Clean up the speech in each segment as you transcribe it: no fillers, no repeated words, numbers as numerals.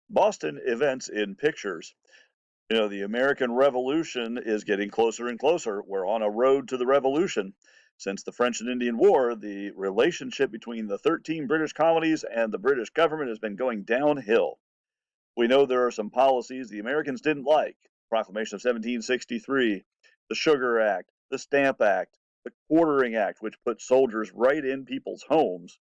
Boston events in pictures. The American Revolution is getting closer and closer. We're on a road to the revolution. Since the French and Indian War, the relationship between the 13 British colonies and the British government has been going downhill. We know there are some policies the Americans didn't like. Proclamation of 1763, the Sugar Act, the Stamp Act, the Quartering Act, which put soldiers right in people's homes,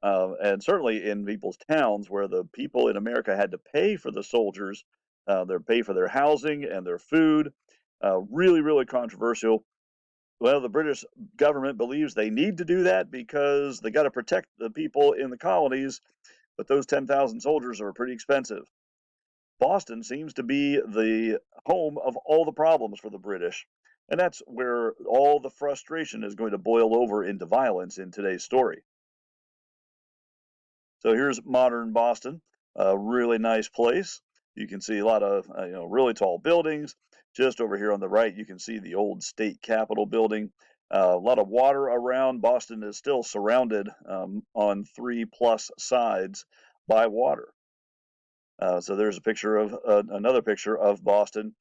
and certainly in people's towns where the people in America had to pay for the soldiers, their pay for their housing and their food. Really, really controversial. Well, the British government believes they need to do that because they got to protect the people in the colonies, but those 10,000 soldiers are pretty expensive. Boston seems to be the home of all the problems for the British, and that's where all the frustration is going to boil over into violence in today's story. So here's modern Boston, a really nice place. You can see a lot of really tall buildings. Just over here on the right, you can see the old state capitol building. A lot of water around. Boston is still surrounded on 3+ sides by water. So there's a picture of another picture of Boston.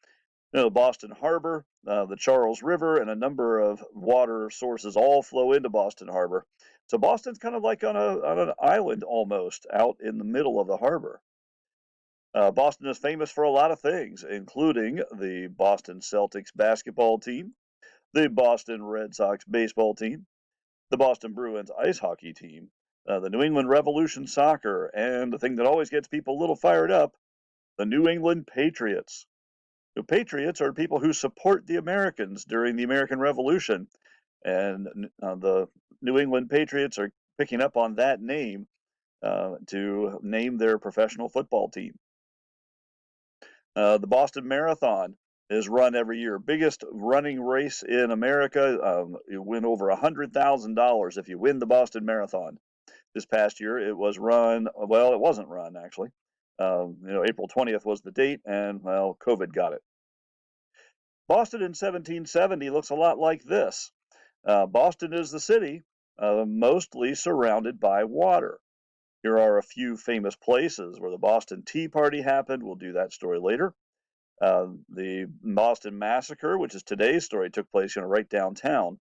Boston Harbor, the Charles River, and a number of water sources all flow into Boston Harbor. So Boston's kind of like on an island almost out in the middle of the harbor. Boston is famous for a lot of things, including the Boston Celtics basketball team, the Boston Red Sox baseball team, the Boston Bruins ice hockey team, the New England Revolution soccer, and the thing that always gets people a little fired up, the New England Patriots. The patriots are people who support the Americans during the American Revolution, and the New England Patriots are picking up on that name to name their professional football team. The Boston Marathon is run every year, biggest running race in America. You win over $100,000 if you win the Boston Marathon. This past year, it was run. Well, it wasn't run actually. April 20th was the date, and well, COVID got it. Boston in 1770 looks a lot like this. Boston is the city, mostly surrounded by water. Here are a few famous places where the Boston Tea Party happened. We'll do that story later. The Boston Massacre, which is today's story, took place right downtown.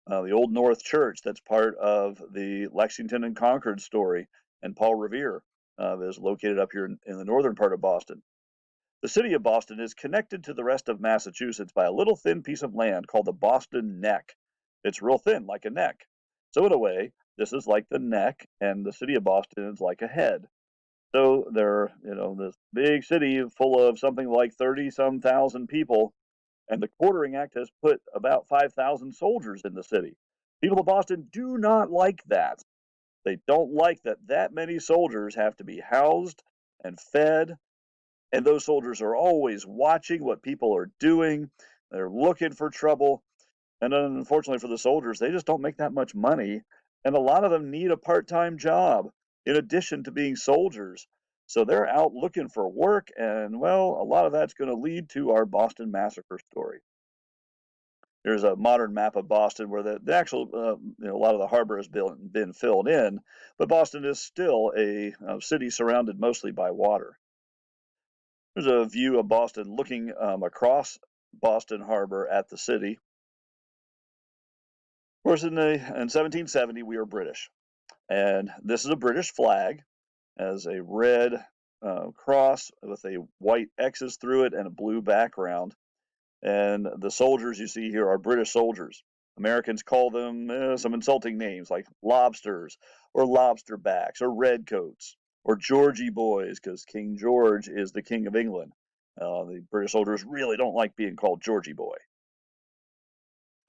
The Old North Church, that's part of the Lexington and Concord story, and Paul Revere is located up here in the northern part of Boston. The city of Boston is connected to the rest of Massachusetts by a little thin piece of land called the Boston Neck. It's real thin, like a neck. So in a way, this is like the neck, and the city of Boston is like a head. So they're, this big city full of something like 30-some thousand people, and the Quartering Act has put about 5,000 soldiers in the city. People of Boston do not like that. They don't like that many soldiers have to be housed and fed, and those soldiers are always watching what people are doing. They're looking for trouble. And unfortunately for the soldiers, they just don't make that much money. And a lot of them need a part time job in addition to being soldiers. So they're out looking for work. And well, a lot of that's going to lead to our Boston Massacre story. There's a modern map of Boston where the actual, a lot of the harbor has been filled in, but Boston is still a city surrounded mostly by water. There's a view of Boston looking across Boston Harbor at the city. Of course, in 1770, we are British. And this is a British flag, as a red cross with a white X's through it and a blue background. And the soldiers you see here are British soldiers. Americans call them some insulting names like lobsters or lobsterbacks or redcoats or Georgie boys, because King George is the King of England. The British soldiers really don't like being called Georgie boy.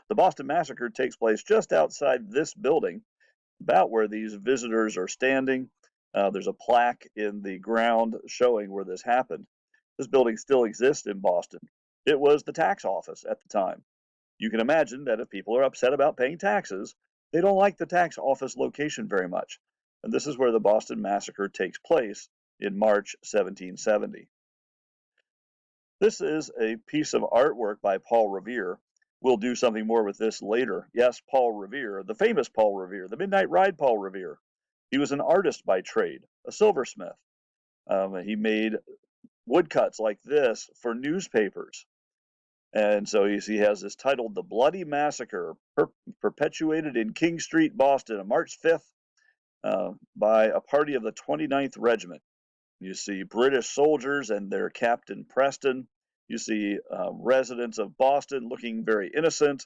The Boston Massacre takes place just outside this building, about where these visitors are standing. There's a plaque in the ground showing where this happened. This building still exists in Boston. It was the tax office at the time. You can imagine that if people are upset about paying taxes, they don't like the tax office location very much. And this is where the Boston Massacre takes place in March 1770. This is a piece of artwork by Paul Revere. We'll do something more with this later. Yes, Paul Revere, the famous Paul Revere, the Midnight Ride Paul Revere. He was an artist by trade, a silversmith. He made woodcuts like this for newspapers. And so he has this titled The Bloody Massacre, perpetuated in King Street, Boston on March 5th by a party of the 29th Regiment. You see British soldiers and their Captain Preston. You see residents of Boston looking very innocent.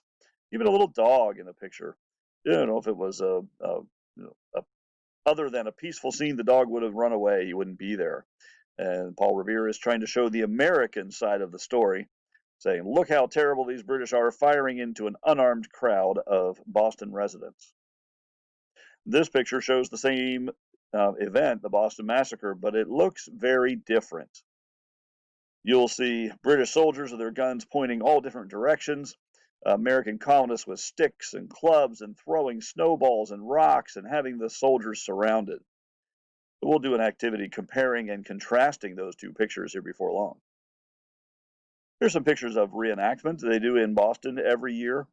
Even a little dog in the picture. You don't know if it was other than a peaceful scene, the dog would have run away. He wouldn't be there. And Paul Revere is trying to show the American side of the story, saying, look how terrible these British are, firing into an unarmed crowd of Boston residents. This picture shows the same event, the Boston Massacre, but it looks very different. You'll see British soldiers with their guns pointing all different directions, American colonists with sticks and clubs and throwing snowballs and rocks and having the soldiers surrounded. We'll do an activity comparing and contrasting those two pictures here before long. Here's some pictures of reenactment they do in Boston every year.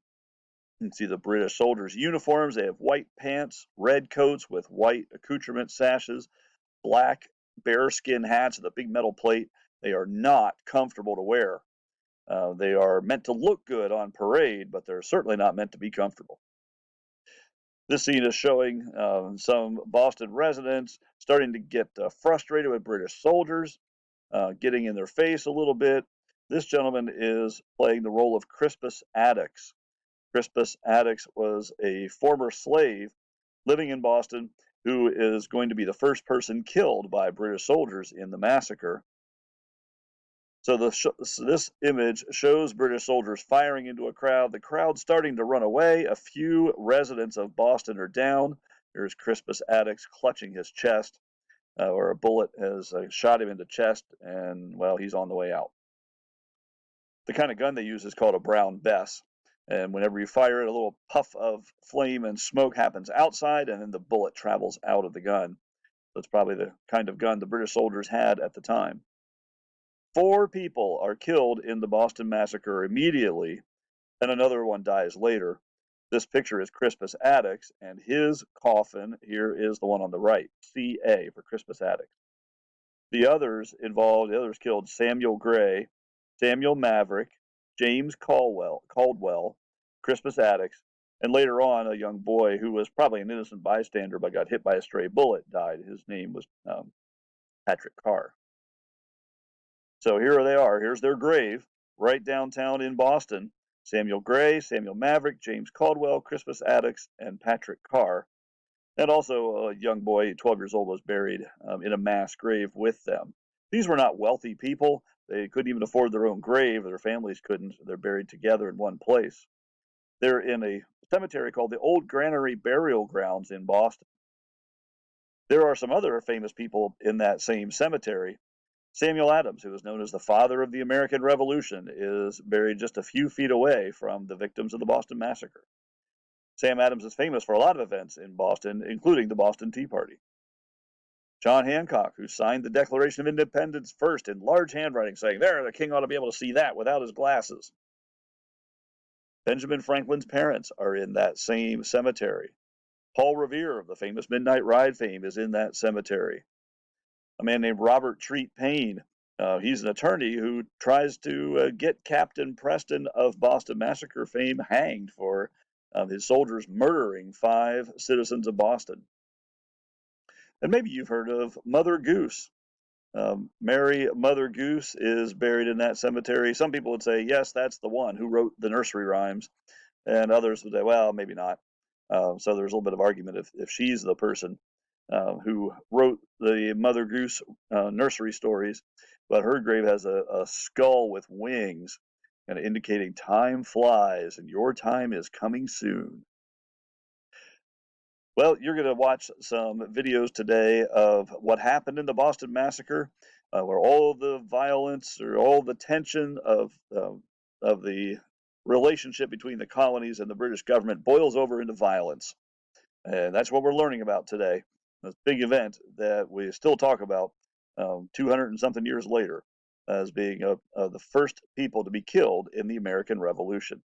You can see the British soldiers' uniforms. They have white pants, red coats with white accoutrement sashes, black bearskin hats with a big metal plate. They are not comfortable to wear. They are meant to look good on parade, but they're certainly not meant to be comfortable. This scene is showing some Boston residents starting to get frustrated with British soldiers, getting in their face a little bit. This gentleman is playing the role of Crispus Attucks. Crispus Attucks was a former slave living in Boston who is going to be the first person killed by British soldiers in the massacre. So this image shows British soldiers firing into a crowd. The crowd starting to run away. A few residents of Boston are down. Here's Crispus Attucks clutching his chest, where a bullet has shot him in the chest, and, well, he's on the way out. The kind of gun they use is called a Brown Bess. And whenever you fire it, a little puff of flame and smoke happens outside, and then the bullet travels out of the gun. That's probably the kind of gun the British soldiers had at the time. 4 people are killed in the Boston Massacre immediately, and another one dies later. This picture is Crispus Attucks, and his coffin here is the one on the right, CA for Crispus Attucks. The others killed Samuel Gray, Samuel Maverick, James Caldwell, Crispus Attucks, and later on a young boy who was probably an innocent bystander but got hit by a stray bullet died. His name was Patrick Carr. So here they are. Here's their grave right downtown in Boston. Samuel Gray, Samuel Maverick, James Caldwell, Crispus Attucks, and Patrick Carr. And also a young boy, 12 years old, was buried in a mass grave with them. These were not wealthy people. They couldn't even afford their own grave. Their families couldn't. They're buried together in one place. They're in a cemetery called the Old Granary Burial Grounds in Boston. There are some other famous people in that same cemetery. Samuel Adams, who is known as the father of the American Revolution, is buried just a few feet away from the victims of the Boston Massacre. Sam Adams is famous for a lot of events in Boston, including the Boston Tea Party. John Hancock, who signed the Declaration of Independence first in large handwriting, saying, there, the king ought to be able to see that without his glasses. Benjamin Franklin's parents are in that same cemetery. Paul Revere of the famous Midnight Ride fame is in that cemetery. A man named Robert Treat Paine, he's an attorney who tries to get Captain Preston of Boston Massacre fame hanged for his soldiers murdering 5 citizens of Boston. And maybe you've heard of Mother Goose. Mary Mother Goose is buried in that cemetery. Some people would say, yes, that's the one who wrote the nursery rhymes. And others would say, well, maybe not. So there's a little bit of argument if she's the person who wrote the Mother Goose nursery stories. But her grave has a skull with wings, and indicating time flies and your time is coming soon. Well, you're going to watch some videos today of what happened in the Boston Massacre, where all the violence or all the tension of the relationship between the colonies and the British government boils over into violence. And that's what we're learning about today. This big event that we still talk about 200 and something years later as being the first people to be killed in the American Revolution.